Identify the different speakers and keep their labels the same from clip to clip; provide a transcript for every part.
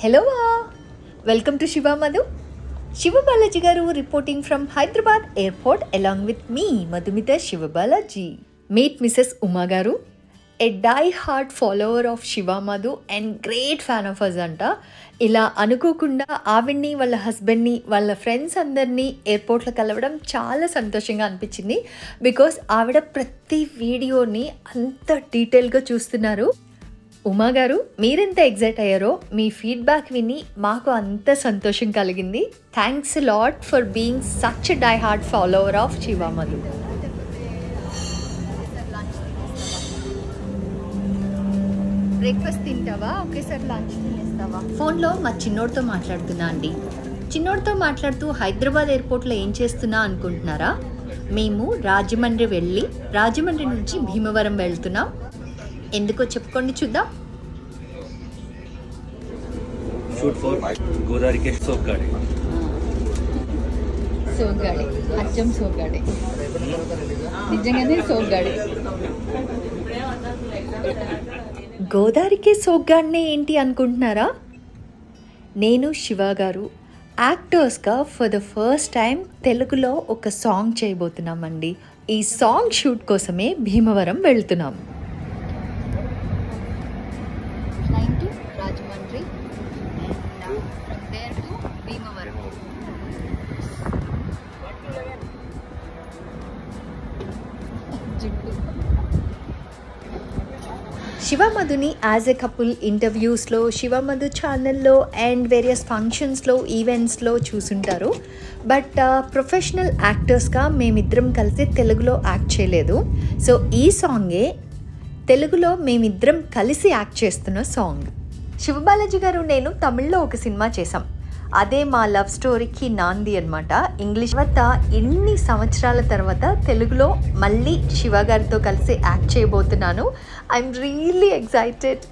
Speaker 1: Hello, welcome to Shiva Madhu. Shiva Balaji garu reporting from Hyderabad airport along with me, Madhumita Shiva Balaji. Meet Mrs. Uma garu, a die-hard follower of Shiva Madhu and great fan of us anta. ఇలా అనుకోకుండా ఆవిడ్ని వాళ్ళ హస్బెండ్ని వాళ్ళ friends అందరినీ ఎయిర్పోర్ట్లో కలవడం చాలా సంతోషంగా అనిపించింది. బికాస్ ఆవిడ ప్రతి వీడియోని అంత డీటెయిల్గా చూస్తున్నారు. ఉమా గారు మీరెంత ఎగ్జైట్ అయ్యారో మీ ఫీడ్బ్యాక్ విని మాకు అంత సంతోషం కలిగింది. Thanks lot for being such die hard follower of Shiva Madhu. Breakfast తింటావా, ఒకేసారి లంచ్ తినేస్తావా? ఫోన్లో మా చిన్నోడితో మాట్లాడుతున్నా అండి. చిన్నోడితో మాట్లాడుతూ హైదరాబాద్ ఎయిర్పోర్ట్లో ఏం చేస్తున్నా అనుకుంటున్నారా? మేము రాజమండ్రి వెళ్ళి రాజమండ్రి నుంచి భీమవరం వెళ్తున్నాం. ఎందుకో చెప్పుకోండి చూద్దాం.
Speaker 2: షూట్ ఫర్ గోదావరికి సోగ్గాడి.
Speaker 1: సోగ్గాడి అచ్చం సోగ్గాడి, నిజంగానే సోగ్గాడి. గోదావరికి సోగ్గాడినే ఏంటి అనుకుంటున్నారా? నేను శివ గారు యాక్టర్స్గా ఫర్ ద ఫస్ట్ టైం తెలుగులో ఒక సాంగ్ చేయబోతున్నామండి. ఈ సాంగ్ షూట్ కోసమే భీమవరం వెళ్తున్నాం. రాజమండ్రి భీమవరం. శివ మధుని యాజ్ ఎ కపుల్ ఇంటర్వ్యూస్లో, శివ మధు ఛానల్లో అండ్ వేరియస్ ఫంక్షన్స్లో, ఈవెంట్స్లో చూసుంటారు. బట్ ప్రొఫెషనల్ యాక్టర్స్గా మేమిద్దరం కలిసి తెలుగులో యాక్ట్ చేయలేదు. సో ఈ సాంగే తెలుగులో మేమిద్దరం కలిసి యాక్ట్ చేస్తున్న సాంగ్. శివబాలాజీ గారు నేను తమిళ్లో ఒక సినిమా చేశాం. అదే మా లవ్ స్టోరీకి నాంది అనమాట. ఇంగ్లీష్ తర్వాత ఎన్ని సంవత్సరాల తర్వాత తెలుగులో మళ్ళీ శివ గారితో కలిసి యాక్ట్ చేయబోతున్నాను. I'm really excited.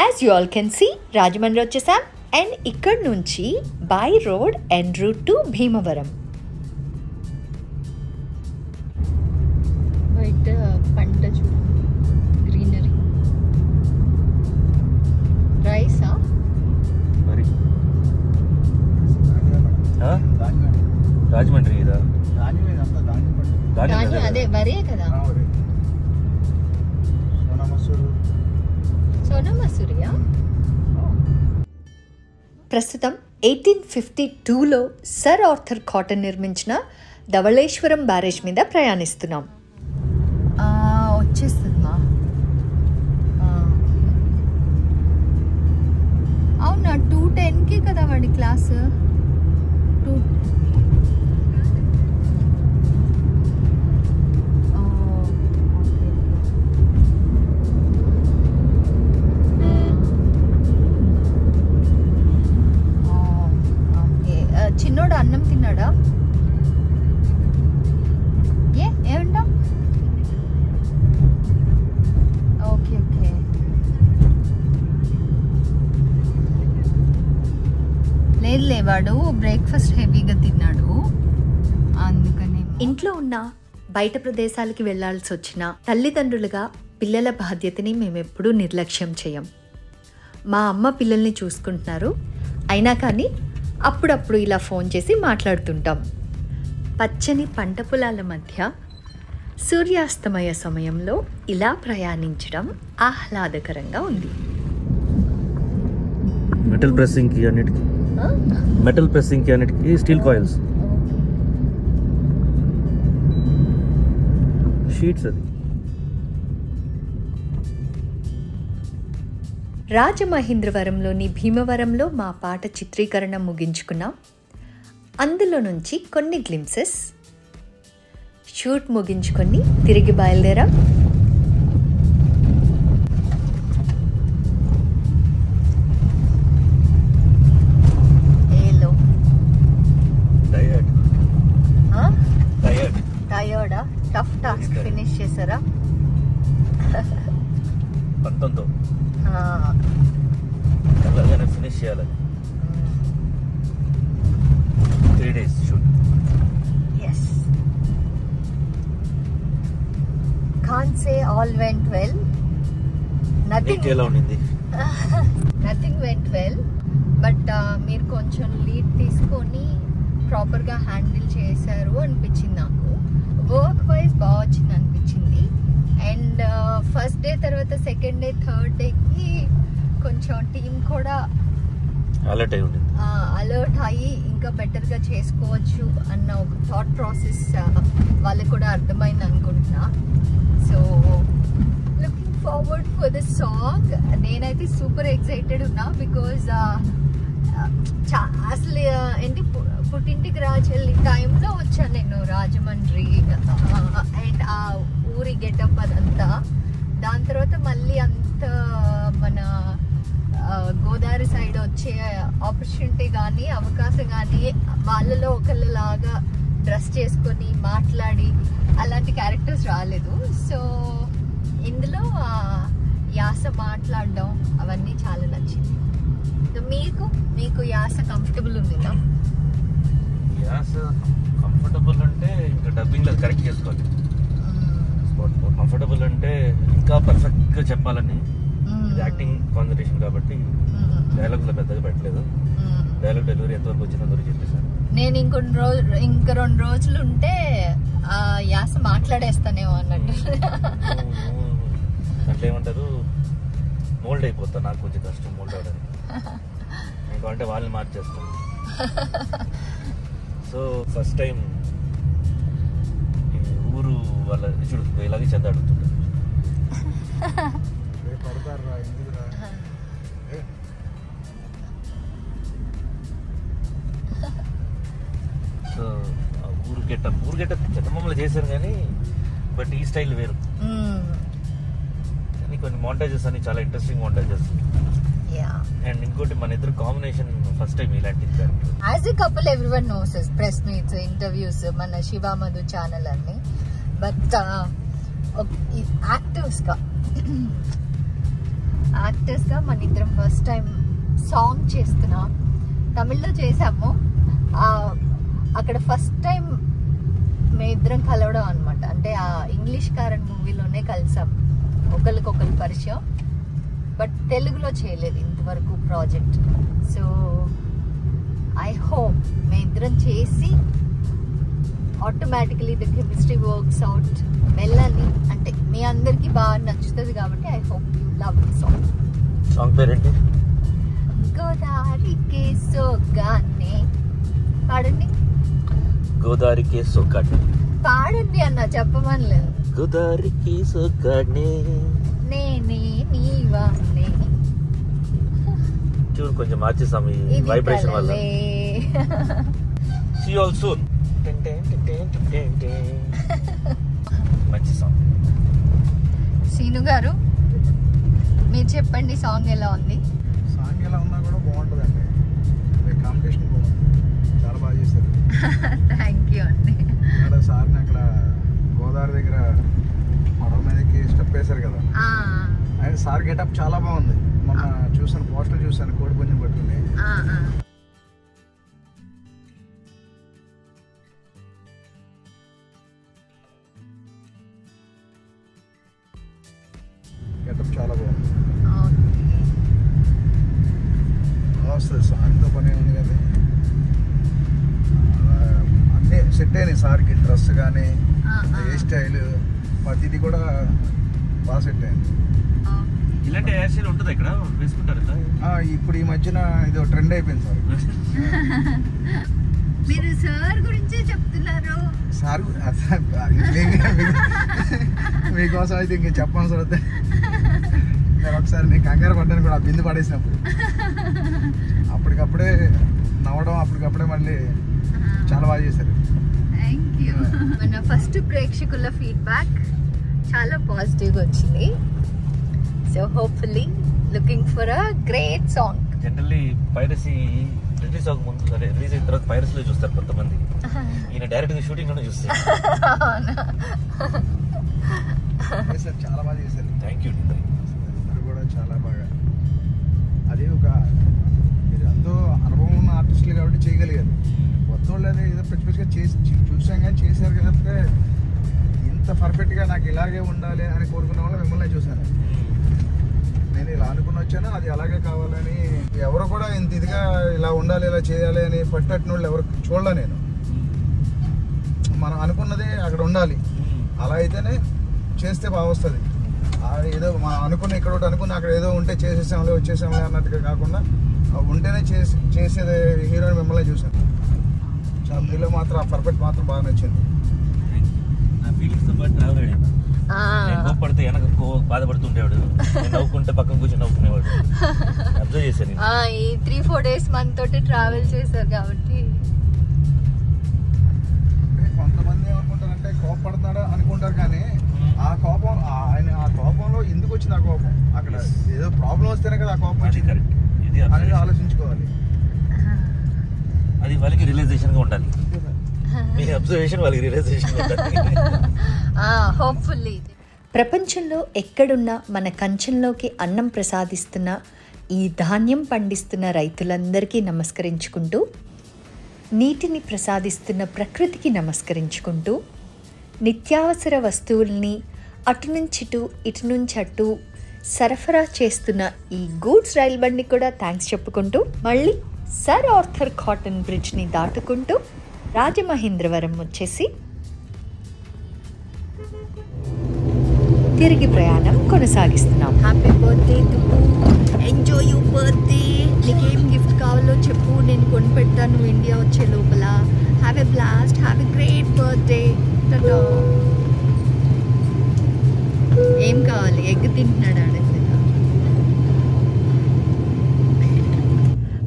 Speaker 1: As you all can see Rajahmundry వచ్చేసాం అండ్ ఇక్కడ నుంచి by road and route to Bhimavaram. బయట పంట చూడు, గ్రీనరీ. రైసా
Speaker 2: రాజమండ్రి
Speaker 1: అదే వరే కదా. సోనా మసూరియా. ప్రస్తుతం 1852లో సర్ ఆర్థర్ కాటన్ నిర్మించిన ధవళేశ్వరం బ్యారేజ్ మీద ప్రయాణిస్తున్నాం. వచ్చేస్తుందా? అవునా, 2:10కి కదా వాడి క్లాసు. చిన్నోడు అన్నం తిన్నాడా? ఏమంటా? Okay okay. లేదులే, వాడు బ్రేక్ఫాస్ట్ హెవీగా తిన్నాడు అందుకని. ఇంట్లో ఉన్న బయట ప్రదేశాలకి వెళ్లాల్సి వచ్చిన తల్లిదండ్రులుగా పిల్లల బాధ్యతని మేమెప్పుడూ నిర్లక్ష్యం చేయం. మా అమ్మ పిల్లల్ని చూసుకుంటున్నారు. అయినా కానీ అప్పుడప్పుడు ఇలా ఫోన్ చేసి మాట్లాడుతుంటాం. పచ్చని పంట పొలాల మధ్య సూర్యాస్తమయ సమయంలో ఇలా ప్రయాణించడం ఆహ్లాదకరంగా ఉంది.
Speaker 2: మెటల్ ప్రెస్సింగ్ కి అన్నిటికీ స్టీల్ కాయిల్స్ షీట్స్. అది
Speaker 1: రాజమహేంద్రవరంలోని భీమవరంలో మా పాట చిత్రీకరణ ముగించుకున్నాం. అందులో నుంచి కొన్ని గ్లింప్సెస్. షూట్ ముగించుకొని తిరిగి బయలుదేరాం. టయర్డా? టఫ్ టాస్క్ ఫినిష్ చేశారా?
Speaker 2: 19 ఫినిష్ చేయాలి. 3 days shoot.
Speaker 1: Yes. can't say all went well. Nothing went well. But మీరు కొంచెం లీడ్ తీసుకొని ప్రాపర్గా హ్యాండిల్ చేశారు అనిపించింది నాకు. వర్క్ వైజ్ బాగా వచ్చింది అనిపించింది. అండ్ ఫస్ట్ డే తర్వాత సెకండ్ డే థర్డ్ డేకి కొంచెం టీం కూడా అలర్ట్ అయ్యి ఇంకా బెటర్గా చేసుకోవచ్చు అన్న ఒక థాట్ ప్రాసెస్ వాళ్ళకి కూడా అర్థమైంది అనుకుంటున్నా. So looking forward for this song. నేనైతే సూపర్ ఎక్సైటెడ్ ఉన్నా బికాజ్ అసలు ఏంటి పుట్టింటికి రాజెల్లి టైంలో వచ్చాను నేను రాజమండ్రి. అండ్ ఆ ఊరి గెటప్ అదంతా. దాని తర్వాత మళ్ళీ అంత మన గోదావరి సైడ్ వచ్చే ఆపర్చునిటీ కానీ అవకాశం కానీ వాళ్ళలో ఒకళ్ళలాగా డ్రెస్ చేసుకొని మాట్లాడి అలాంటి క్యారెక్టర్స్ రాలేదు. సో ఇందులో యాస మాట్లాడడం అవన్నీ చాలా నచ్చింది. మీకు యాస కంఫర్టబుల్ ఉందా?
Speaker 2: యాస కంఫర్టబుల్ అంటే ఇంకా డబ్బింగ్ లో కరెక్ట్ చేసుకోవాలి. కంఫర్టబుల్ అంటే ఇంకా పర్ఫెక్ట్ గా చెప్పాలని. యాక్టింగ్ కాన్సన్ట్రేషన్ కాబట్టి డైలాగ్ లో పెద్దగా పెట్టలేదు. డైలాగ్ డెలివరీ ఎంతవరకు వచ్చిందో అందరూ చెప్పేసాను.
Speaker 1: నేను ఇంకా 2 రోజులు ఉంటే ఆ యాస మాట్లాడేస్తానేమో అన్నట్టు.
Speaker 2: అట్లా ఏమంటారు, మోల్డ్ అయిపోతా. నాకు కొంచెం కష్టం మోల్డ్ అవడానికి. అంటే వాళ్ళని మార్చేస్తాం. సో ఫస్ట్ టైం ఊరు వాళ్ళ చూడు ఇలాగే చెద్ద అడుగుతుంటారు. సో ఊరు గెటప్ చందమామలు చేశారు కానీ బట్ ఈ స్టైల్ వేరు. కానీ కొన్ని మోంటేజెస్ అని చాలా ఇంట్రెస్టింగ్ మోంటేజెస్. అండ్ ఇంకోటి మన ఇద్దరు కాంబినేషన్ ఫస్ట్ టైం ఇలాంటి character.
Speaker 1: As a couple everyone knows press meets interviews మన శివ మధు ఛానల్ అన్ని. బట్ యాక్టర్స్ గా మన ఇద్దరం ఫస్ట్ టైం సాంగ్ చేస్తున్నాం. తమిళ్లో చేసాము. అక్కడ ఫస్ట్ టైం మేమిద్దరం కలవడం అనమాట. అంటే ఆ ఇంగ్లీష్ కారన్ మూవీలోనే కలిసాం. ఒకరికొకరు పరిచయం. బట్ తెలుగులో చేయలేదు ఇంతవరకు ప్రాజెక్ట్. సో ఐ హోప్ మేమిద్దరం చేసి automatically the chemistry works out వెళ్ళాలి. అంటే మీ అందరికి బాగా నచ్చుతుంది కాబట్టి I hope you love the song.
Speaker 2: Song పేరేంటి?
Speaker 1: గోదావరికి సోగ్గానే. పాడండి.
Speaker 2: గోదావరికి సోగ్గానే
Speaker 1: పాడండి అన్న, చెప్పమనలేదు.
Speaker 2: గోదావరికి సోగ్గానే
Speaker 1: నేనే నీవానే.
Speaker 2: ట్యూన్ కొంచెం మార్చేసాం ఈ వైబ్రేషన్ వల్ల. See you all soon. మంచి సాంగ్.
Speaker 1: సీను గారు మీరు చెప్పండి, సాంగ్ ఎలా ఉంది?
Speaker 3: సాంగ్ ఎలా ఉన్నా కూడా బాగుంటుందండి. కాంపిటీషన్ బాగుంది, చాలా బాగా చేశారు.
Speaker 1: థ్యాంక్ యూ అండి.
Speaker 3: అక్కడ సార్ని అక్కడ గోదావరి దగ్గర పడవ మీదకి స్టెప్ వేశారు కదా, ఆయన సార్ గెటప్ చాలా బాగుంది. మొన్న చూసాను, పోస్టర్ చూసాను, కోడి పుంజం పట్టుకుని. గెటప్ చాలా బాగుంది. వస్తుంది సాంగ్తో పని ఉంది కదా, అన్నీ సెట్ అయినాయి సార్కి. డ్రెస్ కానీ హెయిర్ స్టైల్ ప్రతిది కూడా బాగా సెట్ అయింది.
Speaker 2: ఇలాంటి హెయిర్ స్టైల్ ఉంటుంది ఇక్కడ వేసుకుంటారు.
Speaker 3: ఇప్పుడు ఈ మధ్యన ఇది ట్రెండ్ అయిపోయింది సార్.
Speaker 1: మీరు సార్ గురించే చెప్తున్నారు.
Speaker 3: సార్ మీకోసం అయితే ఇంక చెప్పాల్సి వస్తే నేను ఒకసారి నేను కంగారు పడ్డాను కూడా, బిందు పడేసినప్పుడు. అప్పటికప్పుడే నవ్వడం, అప్పటికప్పుడే మళ్ళీ చాలా బాగా చేశారు.
Speaker 1: Thank you. మన ఫస్ట్ ప్రేక్షకుల ఫీడ్బ్యాక్ చాలా పాజిటివ్గా వచ్చింది. So hopefully looking for a great song.
Speaker 2: Generally piracy release అవ్వక ముందు, సరే రిలీజ్ అయిన తర్వాత పైరసీలో చూస్తారు కొంతమంది. ఈయన డైరెక్ట్ గా షూటింగ్ లోనే చూస్తారు.
Speaker 3: చాలా బాగా చేశారు.
Speaker 2: Thank you.
Speaker 3: కూడా చాలా బాగా, అది ఒక మీరు ఎంతో అనుభవం ఉన్న ఆర్టిస్టులు కాబట్టి చేయగలిగారు. కొత్త వాళ్ళు ఏదో పిచ్చి పిచ్చిగా చేసి చూసాం కానీ చేశారు. కాబట్టి ఇంత ఇంత పర్ఫెక్ట్గా నాకు ఇలాగే ఉండాలి అని కోరుకున్న వాళ్ళు మిమ్మల్ని చూశాను. నేను ఇలా అనుకుని వచ్చాను, అది అలాగే కావాలని. ఎవరు కూడా ఇంత ఇదిగా ఇలా ఉండాలి ఇలా చేయాలి అని పట్టట్టిన వాళ్ళు ఎవరు చూడలే. నేను మనం అనుకున్నది అక్కడ ఉండాలి, అలా అయితేనే చేస్తే బాగా వస్తుంది. ఏదో మనం అనుకున్న ఇక్కడ ఒకటి అనుకున్న అక్కడ ఏదో ఉంటే చేసేసాంలే వచ్చేసాంలే అన్నట్టుగా కాకుండా ఉంటేనే చేసేది హీరోని మిమ్మల్ని చూసాను. చాలా మీలో మాత్రం ఆ పర్ఫెక్ట్ మాత్రం బాగా నచ్చింది.
Speaker 2: పడితే వెనక బాధపడుతుండేవాడు, నవ్వుకుంటే పక్కన కూర్చొని నవ్వుకునేవాడు. అబ్జర్వ్ చేశాను.
Speaker 1: ఈ 3-4 days మనతోటి ట్రావెల్ చేశారు కాబట్టి.
Speaker 3: కొంతమంది ఏమనుకుంటారంటే కోపడుతున్నాడా అనుకుంటారు, కానీ ఆ కోపం ఆ కోపంలో ఎందుకు వచ్చింది ఆ కోపం? అక్కడ ఏదో ప్రాబ్లం వస్తేనే కదా ఆ కోపం వచ్చింది అనేది ఆలోచించుకోవాలి.
Speaker 2: అది వాళ్ళకి రియలైజేషన్ గా ఉండాలి. మీ అబ్జర్వేషన్ వాళ్ళకి రియలైజేషన్
Speaker 1: హోప్ఫుల్లీ. ప్రపంచంలో ఎక్కడున్నా మన కంచంలోకి అన్నం ప్రసాదిస్తున్న ఈ ధాన్యం పండిస్తున్న రైతులందరికీ నమస్కరించుకుంటూ, నీటిని ప్రసాదిస్తున్న ప్రకృతికి నమస్కరించుకుంటూ, నిత్యావసర వస్తువుల్ని అటు నుంచి ఇటు నుంచి అటు సరఫరా చేస్తున్న ఈ గూడ్స్ రైలు బండి కూడా థ్యాంక్స్ చెప్పుకుంటూ, మళ్ళీ సర్ ఆర్థర్ కాటన్ బ్రిడ్జ్ని దాటుకుంటూ రాజమహేంద్రవరం వచ్చేసి తిరిగి ప్రయాణం కొనసాగిస్తున్నాం. Happy birthday Dubbu, enjoy your birthday. నీకేం గిఫ్ట్ కావాలో చెప్పు, నేను కొనిపెడతాను ఇండియా వచ్చే లోపల. Have a blast, have a great birthday. ఏం కావాలి? ఎగ్ తింటున్నాడు ఆడ.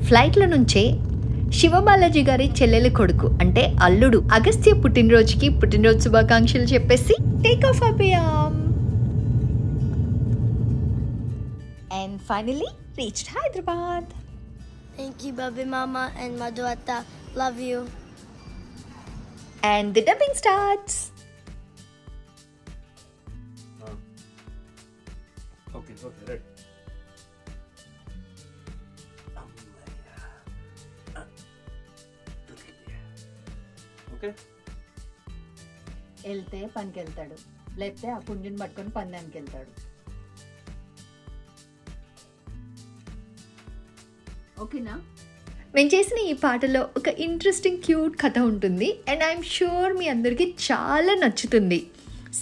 Speaker 1: ఫ్లైట్లో నుంచే శివబాలాజీ గారి చెల్లెలి కొడుకు అంటే అల్లుడు అగస్త్య పుట్టినరోజు శుభాకాంక్షలు చెప్పేసి టేక్ ఆఫ్ అయిపోయాం. And finally reached Hyderabad.
Speaker 4: Thank you, Baby Mama and Madhu Atta. Love you.
Speaker 1: And the dubbing starts.
Speaker 2: Okay, right. Okay.
Speaker 1: వెళ్తే పనికి వెళ్తాడు, లేకపోతే ఆ పుంజుని పట్టుకొని పందానికి వెళ్తాడు. ఓకేనా? మేము చేసిన ఈ పాటలో ఒక ఇంట్రెస్టింగ్ క్యూట్ కథ ఉంటుంది అండ్ ఐఎమ్ షూర్ మీ అందరికీ చాలా నచ్చుతుంది.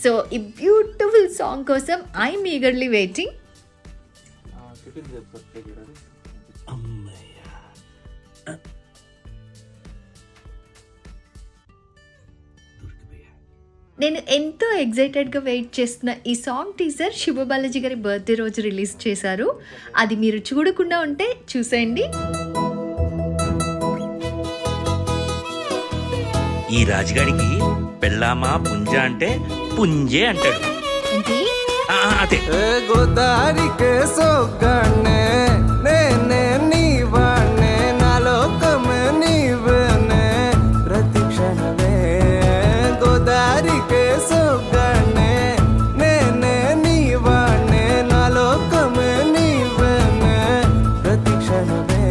Speaker 1: సో ఈ బ్యూటిఫుల్ సాంగ్ కోసం ఐఎమ్ ఈగర్లీ వెయిటింగ్. నేను ఎంతో ఎగ్జైటెడ్గా వెయిట్ చేస్తున్న ఈ సాంగ్ టీజర్ శివబాలాజీ గారి బర్త్డే రోజు రిలీజ్ చేశారు. అది మీరు చూడకుండా ఉంటే చూసేయండి.
Speaker 2: ఈ రాజుగాడికి పెళ్ళామా పుంజ అంటే పుంజే అంటాడు. అదే
Speaker 5: గోదారికే సోగానే నేనే నీవానే నా లోకమే నీవనే ప్రతి క్షణమే. గోదారికే సోగానే నేనే నీవానే నా లోకమే నీవనే ప్రతి క్షణమే.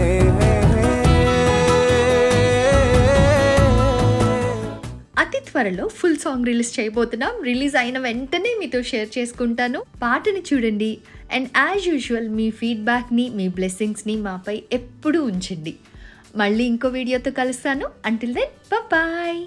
Speaker 1: అతి త్వరలో ఫుల్ సాంగ్ రిలీజ్ చేయబోతున్నాం. రిలీజ్ అయిన వెంటనే మీతో షేర్ చేసుకుంటాను. పాటని చూడండి అండ్ యాజ్ యూజువల్ మీ ఫీడ్బ్యాక్ని, మీ బ్లెస్సింగ్స్ని మాపై ఎప్పుడూ ఉంచండి. మళ్ళీ ఇంకో వీడియోతో కలుస్తాను. Until then bye.